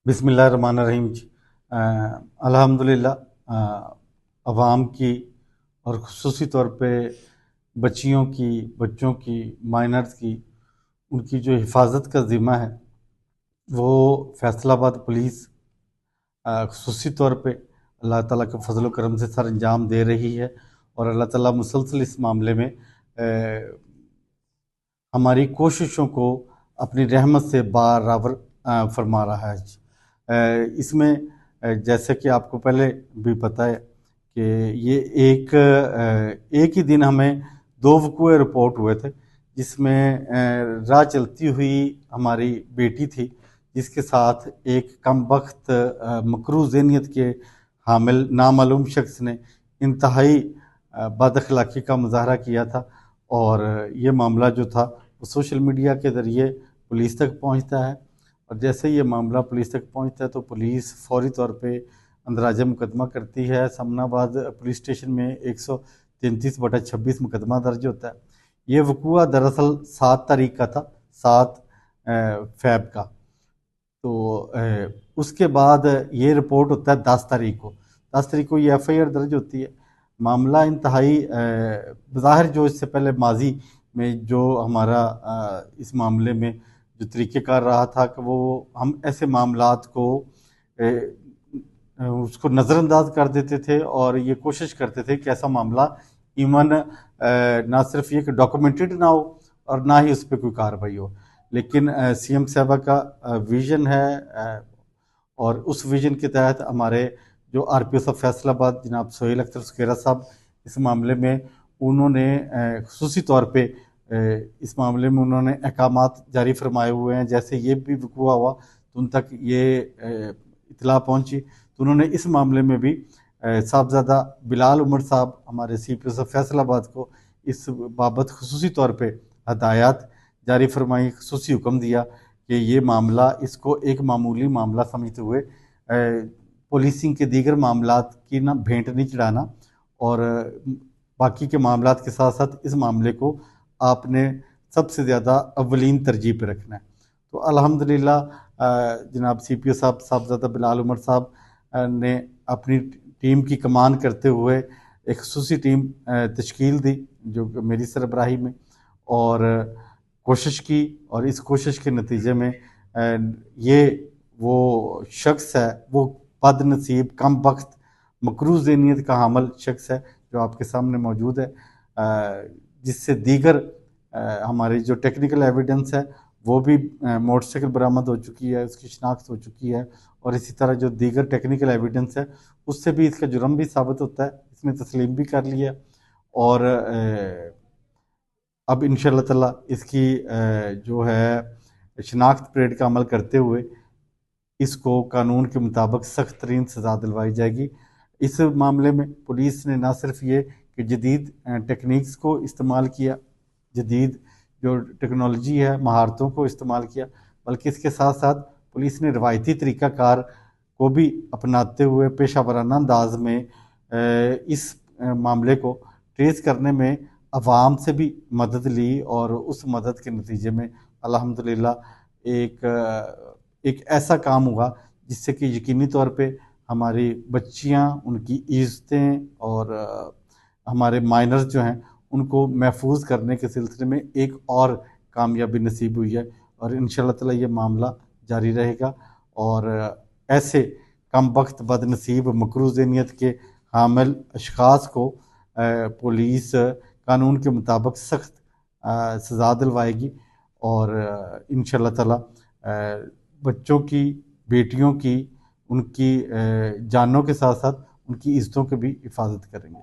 बिस्मिल्लाहिर्रहमानिर्रहीम जी। अल्हम्दुलिल्लाह अवाम की और ख़ुसूसी तौर पे बच्चों की माइनर्स की उनकी जो हिफाजत का ज़िम्मा है वो फैसलाबाद पुलिस ख़ुसूसी तौर पे अल्लाह ताला के फजल व करम से सर अंजाम दे रही है। और अल्लाह ताला मुसलसल इस मामले में हमारी कोशिशों को अपनी रहमत से बाराबर फरमा रहा है। इसमें जैसे कि आपको पहले भी पता है कि ये एक ही दिन हमें 2 वक़ूए रिपोर्ट हुए थे, जिसमें राह चलती हुई हमारी बेटी थी जिसके साथ एक कमबख्त मकरूह ज़हनियत के हामिल नामालूम शख्स ने इंतहाई बदअखलाक़ी का मुज़ाहरा किया था। और ये मामला जो था वो सोशल मीडिया के ज़रिए पुलिस तक पहुंचता है। और जैसे ये मामला पुलिस तक पहुंचता है तो पुलिस फौरी तौर पे अंदराज मुकदमा करती है। समनाबाद पुलिस स्टेशन में 133/26 मुकदमा दर्ज होता है। ये वक़ूआ दरअसल 7 तारीख का था, 7 फ़ैब का। तो उसके बाद ये रिपोर्ट होता है 10 तारीख को। 10 तारीख को ये FIR दर्ज होती है। मामला इंतहाई बज़ाहिर जो इससे पहले माजी में जो हमारा इस मामले में जो तरीक़ेकार रहा था कि वो हम ऐसे मामलात को उसको नज़रअंदाज कर देते थे और ये कोशिश करते थे कि ऐसा मामला इवन ना सिर्फ ये कि डॉक्यूमेंटेड ना हो और ना ही उस पर कोई कार्रवाई हो। लेकिन CM साहबा का विज़न है और उस विज़न के तहत हमारे जो RPO ऑफ फैसलाबाद जनाब सोहेल अख्तर सुखेरा साहब इस मामले में उन्होंने ख़ुसूसी तौर पे इस मामले में उन्होंने अहकामात जारी फरमाए हुए हैं। जैसे ये भी वक़ूआ हुआ तो उन तक ये इत्तला पहुंची तो उन्होंने इस मामले में भी साहबजादा बिलाल उमर साहब हमारे CPO ऑफ फैसलाबाद को इस बाबत ख़ुसूसी तौर पे हदायत जारी फरमाई, ख़ुसूसी हुक्म दिया कि ये मामला इसको एक मामूली मामला समझते हुए पुलिसिंग के दीगर मामलात की ना भेंट नहीं चढ़ाना और बाकी के मामलात के साथ साथ इस मामले को आपने सबसे ज़्यादा अव्वलीन तरजीह पे रखना है। तो अल्हम्दुलिल्लाह जनाब CPO साहब साहबजादा बिलाल उमर साहब ने अपनी टीम की कमान करते हुए एक ख़ुसूसी टीम तश्कील दी जो मेरी सरबराही में और कोशिश की। और इस कोशिश के नतीजे में ये वो शख्स है, वो बदनसीब कमबख्त मकरूह ज़हनियत का हामिल शख्स है जो आपके सामने मौजूद है, जिससे दीगर हमारी जो टेक्निकल एविडेंस है वो भी मोटरसाइकिल बरामद हो चुकी है, उसकी शनाख्त हो चुकी है। और इसी तरह जो दीगर टेक्निकल एविडेंस है उससे भी इसका जुर्म भी साबित होता है, इसने तस्लीम भी कर लिया। और अब इंशाअल्लाह ताला इसकी जो है शनाख्त परेड का अमल करते हुए इसको कानून के मुताबिक सख्त तरीन सज़ा दिलवाई जाएगी। इस मामले में पुलिस ने ना सिर्फ ये कि जदीद टेक्निक्स को इस्तेमाल किया, जदीद जो टेक्नोलॉजी है महारतों को इस्तेमाल किया, बल्कि इसके साथ साथ पुलिस ने रवायती तरीक़ाकार को भी अपनाते हुए पेशा वराना अंदाज में इस मामले को ट्रेस करने में अवाम से भी मदद ली। और उस मदद के नतीजे में अल्हम्दुलिल्लाह एक ऐसा काम हुआ जिससे कि यकीनी तौर पे हमारी बच्चियां, उनकी इज़्ज़तें और हमारे माइनर्स जो हैं उनको महफूज करने के सिलसिले में एक और कामयाबी नसीब हुई है। और इंशाअल्लाह ताला ये मामला जारी रहेगा और ऐसे कमबख्त बदनसीब मकरूह ज़हनियत के हामिल अशख़ास को पुलिस कानून के मुताबिक सख्त सज़ा दिलवाएगी। और इंशाअल्लाह ताला बच्चों की, बेटियों की, उनकी जानों के साथ साथ उनकी इज़्ज़तों की भी हिफाजत करेंगे।